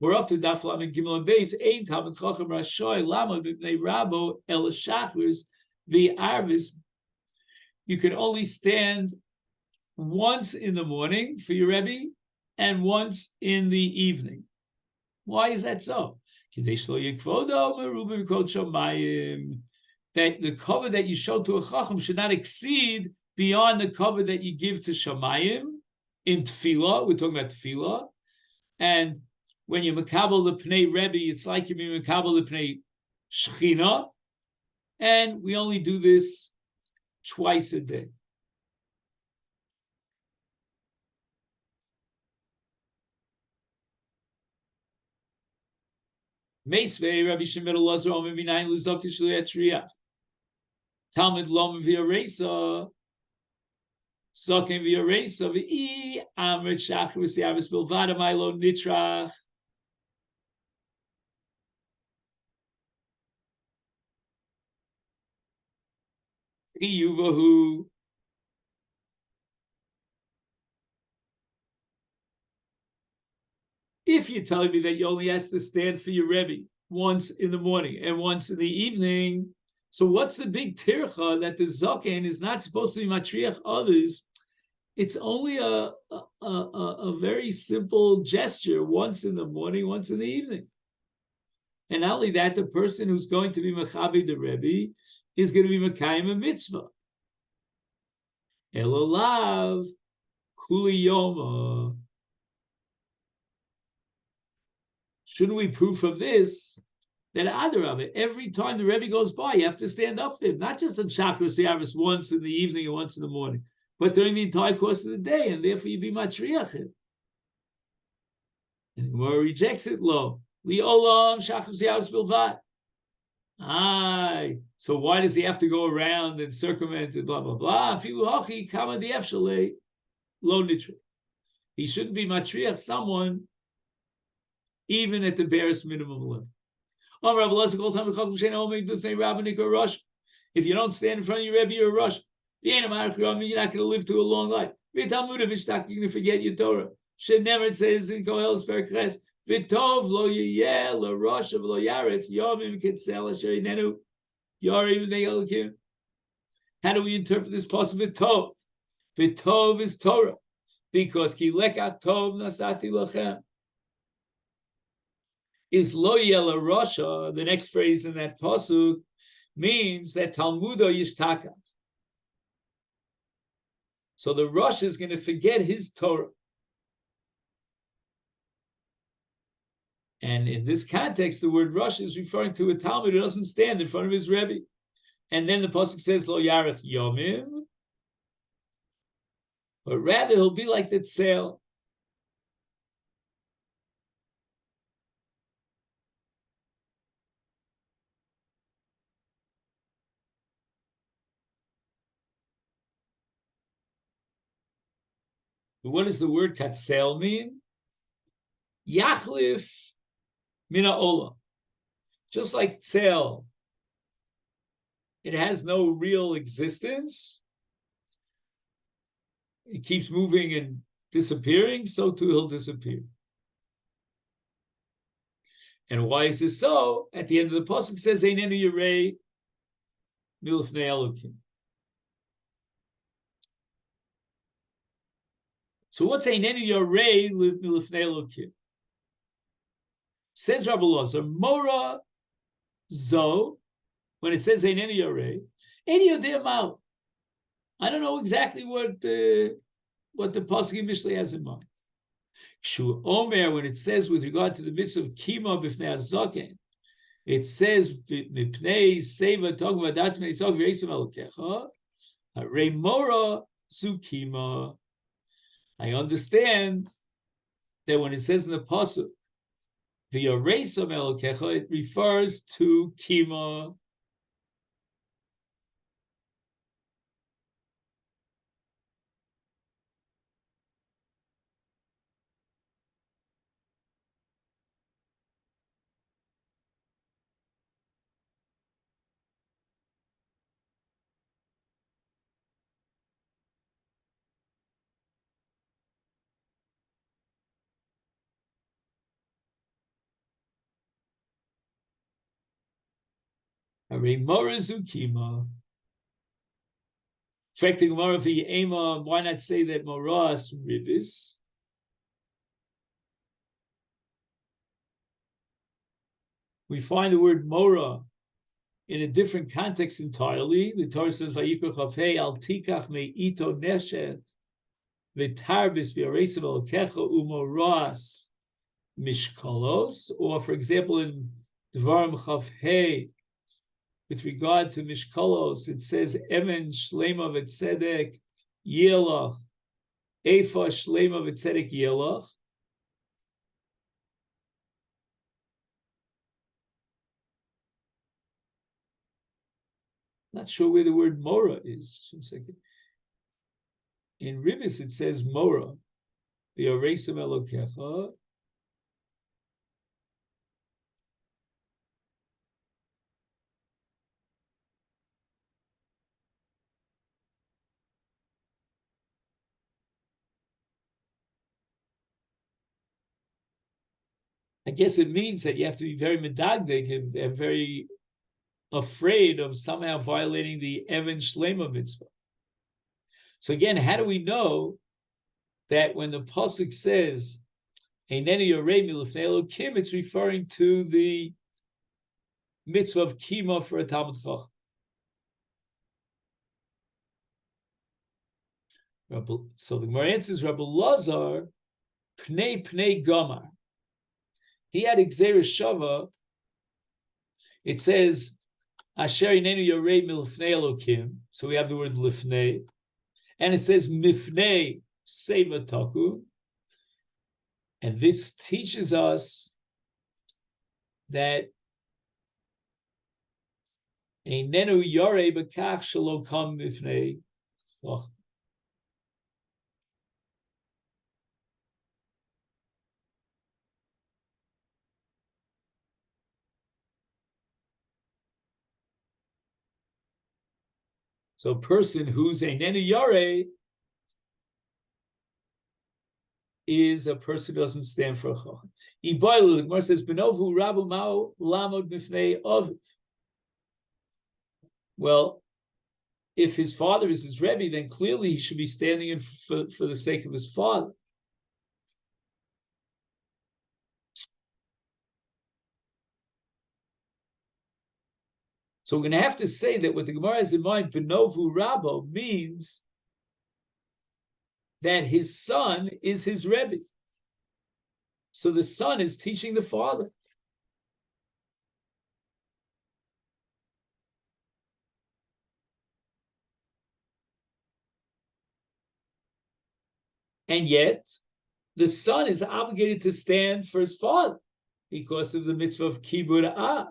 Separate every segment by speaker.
Speaker 1: We're up to Daf Lamed Gimel and Beis. Ein Talmid Chacham Rashoy Lama B'Bnei Rabo El Shachris the Arvis. You can only stand once in the morning for your Rebbe and once in the evening. Why is that so? That the cover that you show to a Chacham should not exceed beyond the cover that you give to Shamayim in Tefillah. We're talking about Tefillah. And when you makabel the Pnei Rebbe, it's like you're being makabel the Pnei Shechina. And we only do this twice a day. Meisvei Rabbi Shimon Elazar Omer Minayin Luzakish Liatriach Talmud Lom V'Yaresa Zokin V'Yaresa V'i Amrit Shachar V'Siavis Bilvada Milo Nitrach. Yuvahu. If you're telling me that you only has to stand for your Rebbe once in the morning and once in the evening, so what's the big tircha that the Zaken is not supposed to be matriach others? It's only a very simple gesture, once in the morning, once in the evening. And not only that, the person who's going to be mechabi the Rebbe is going to be mekayim a mitzvah. Elolav kuli yoma. Shouldn't we prove from this that Adarabah, every time the Rebbe goes by, you have to stand up for him, not just on Shachar Yavis once in the evening and once in the morning, but during the entire course of the day, and therefore you be matriach him. And the Gemara rejects it, lo. Li'olam Shachar Yavis bilvat. Aye. So why does he have to go around and circumvent it, blah, blah, blah? Afilu hachi kama di'ef shalei lo nitra. He shouldn't be matriach someone even at the barest minimum level. If you don't stand in front of your Rebbe, you're a rush. You're not going to live to a long life. You're going to forget your Torah. Never says in Kohel's Perkres, V'tov lo yiyeh l'rosh of lo yarech yomim kitzel asher inenu yarim ne'elokim. How do we interpret this possible V'tov? V'tov is Torah, because ki lekach tov nasati lachem. Is lo yela Rasha, the next phrase in that pasuk, means that Talmudo yishtaka. So the Rosh is going to forget his Torah. And in this context, the word Rosh is referring to a Talmud who doesn't stand in front of his Rebbe. And then the pasuk says lo yarech yomim, but rather he'll be like the tzel. What does the word katzel mean? Yachlif mina olam. Just like tzel, it has no real existence. It keeps moving and disappearing, so too he'll disappear. And why is this so? At the end of the pasuk says, Einenu yirei milfnei elokim. So what's Einenu Yarei Milifnei Elokim? Says Rabbi Lozer, Mora Zo, when it says Einenu Yarei, Ein Yodei Mal. I don't know exactly what the Pasuk in Mishlei has in mind. Shu Omer, when it says with regard to the mitzvah of Kima B'fnei HaZaken, it says Mipnei Seva talking about that Mipnei Zok V'Yisrael Elokecha, Harei Mora Zu Kima. I understand that when it says in the pasuk, the Yoreisa Melokecha, it refers to Kima. Hare Mora Zukima. Why not say that Moras Ribis? We find the word Mora in a different context entirely. The Torah says, "Vayikach Hafei al tikach me'ito neshet v'tarbis v'yaresim elokecha umoras mishkalos." Or, for example, in Dvarim Chafhei, with regard to mishkalos, it says, "Emen shlema v'tzedek yelach, efa shlema v'tzedek yelach." Not sure where the word Mora is. Just 1 second. In Ribis, it says Mora. The Oresim Elokecha. I guess it means that you have to be very medagdig and very afraid of somehow violating the Evan Shlema mitzvah. So again, how do we know that when the pasuk says "Eineni yorei milifnei Elokim," it's referring to the mitzvah of kima for a Talmud Chacham? So the Gemara answers, Rabbi Lazar, Pnei Gomar. He had Gzeira Shava. It says, Asher Einenu Yorei Milifnei Elokim. So we have the word Lifnei. And it says, Mifnei Seva Taku. And this teaches us that Einenu Yorei B'kach Shelo Kam Mifnei. So a person who's a Nenu Yare is a person who doesn't stand for a Chacham. Ibaylu, the Gemara says, Benovu Rabu Mao Lamod Mifnei Aviv. Well, if his father is his Rebbe, then clearly he should be standing in for the sake of his father. So we're going to have to say that what the Gemara has in mind, Benovu Rabo, means that his son is his Rebbe. So the son is teaching the father. And yet, the son is obligated to stand for his father because of the mitzvah of Kibud Av.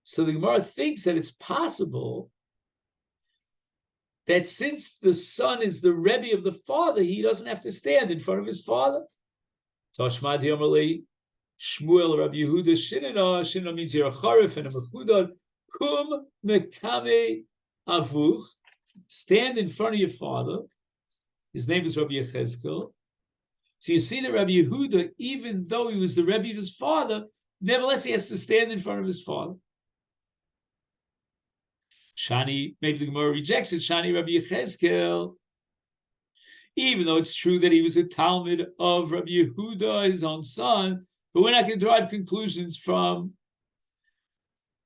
Speaker 1: So the Gemara thinks that it's possible that since the son is the Rebbe of the father, he doesn't have to stand in front of his father. Tashma Diomali, Shmuel, Rabbi Yehuda, Shinina means you're a Charif and a Mechudad, Kum Mekame Avuch, stand in front of your father. His name is Rabbi Yechezkel. So you see that Rabbi Yehuda, even though he was the Rebbe of his father, nevertheless he has to stand in front of his father. Shani, maybe the Gemara rejects it. Shani Rabbi Yechezkel, even though it's true that he was a Talmud of Rabbi Yehuda, his own son, but we're not going to derive conclusions from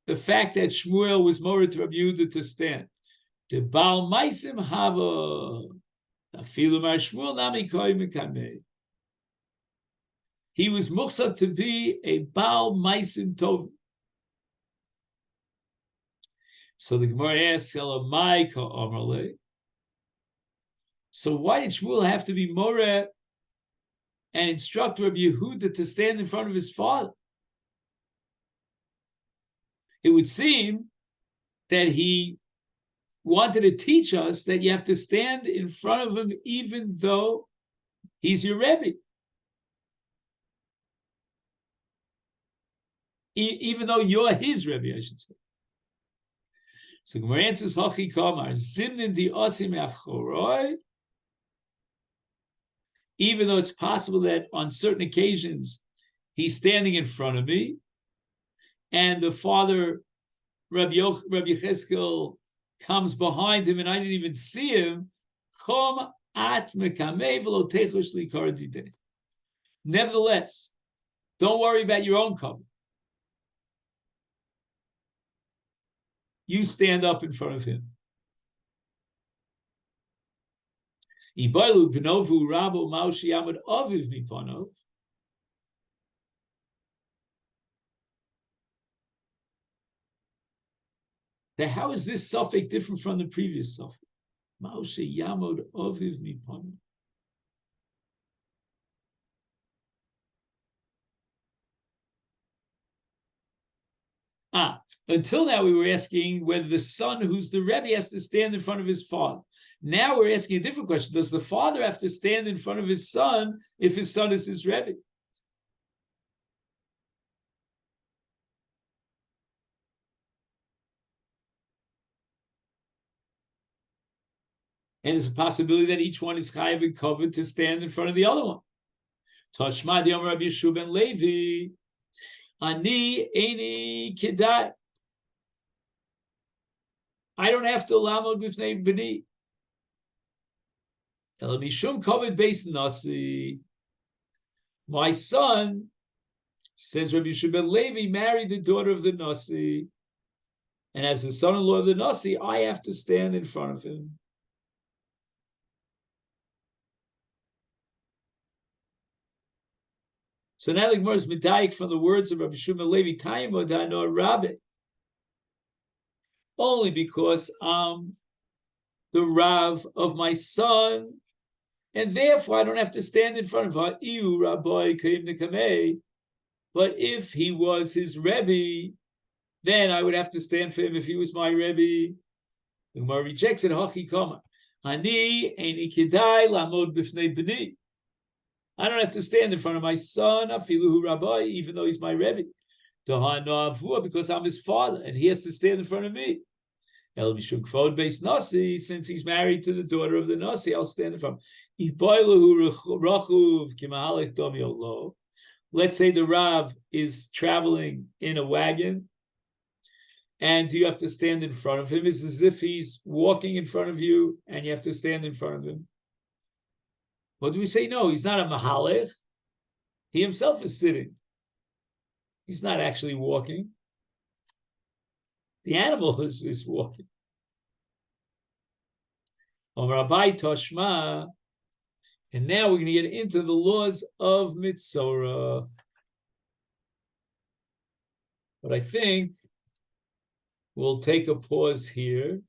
Speaker 1: the fact that Shmuel was mored to Rabbi Yehuda to stand. The Baal Maisim Hava, Shmuel Nami Koi Mekameh. He was muchsad to be a Baal Maisim Tov. So the Gemara asks, Elamai ka Omerle. So why did Shmuel have to be Moreh and instruct Rabbi Yehuda to stand in front of his father? It would seem that he wanted to teach us that you have to stand in front of him even though he's your Rebbe. Even though you're his Rebbe, I should say. So Gemara answers, Hachi Kamar, Zimnin di Osim Achoroi. Even though it's possible that on certain occasions he's standing in front of me, and the father, Rabbi Yecheskel, comes behind him, and I didn't even see him. Nevertheless, don't worry about your own cover. You stand up in front of him. Now, how is this suffix different from the previous suffix? Until now we were asking whether the son who's the Rebbe has to stand in front of his father. Now we're asking a different question. Does the father have to stand in front of his son if his son is his Rebbe? And there's a possibility that each one is chayav and covered to stand in front of the other one. Tashma di Rabbi Yeshua ben Levi, ani eini kedai. I don't have to lamod b'fnei b'ni. Ela mishum covered based nasi. My son, says Rabbi Yeshua ben Levi, married the daughter of the nasi, and as the son-in-law of the nasi, I have to stand in front of him. So now the Gemara is medayik from the words of Rabbi Yeshua ben Levi, Kaimo dano Rabbi. Only because I'm the Rav of my son, and therefore I don't have to stand in front of her. Iu Rabbi Kaim Nekamei. But if he was his Rebbe, then I would have to stand for him if he was my Rebbe. The Gemara rejects it. Hachi Kama. Ani eini kedai lamod b'fnei b'ni. I don't have to stand in front of my son, afiluhu Rabbi, even though he's my Rebbe. Because I'm his father, and he has to stand in front of me. El mishum kvod beis nasi, since he's married to the daughter of the nasi, I'll stand in front. Let's say the Rav is traveling in a wagon, and you have to stand in front of him. It's as if he's walking in front of you, and you have to stand in front of him. What do we say? No, he's not a mahalech. He himself is sitting. He's not actually walking. The animal is walking. Rabbi Toshma, and now we're going to get into the laws of Mitzorah. But I think we'll take a pause here.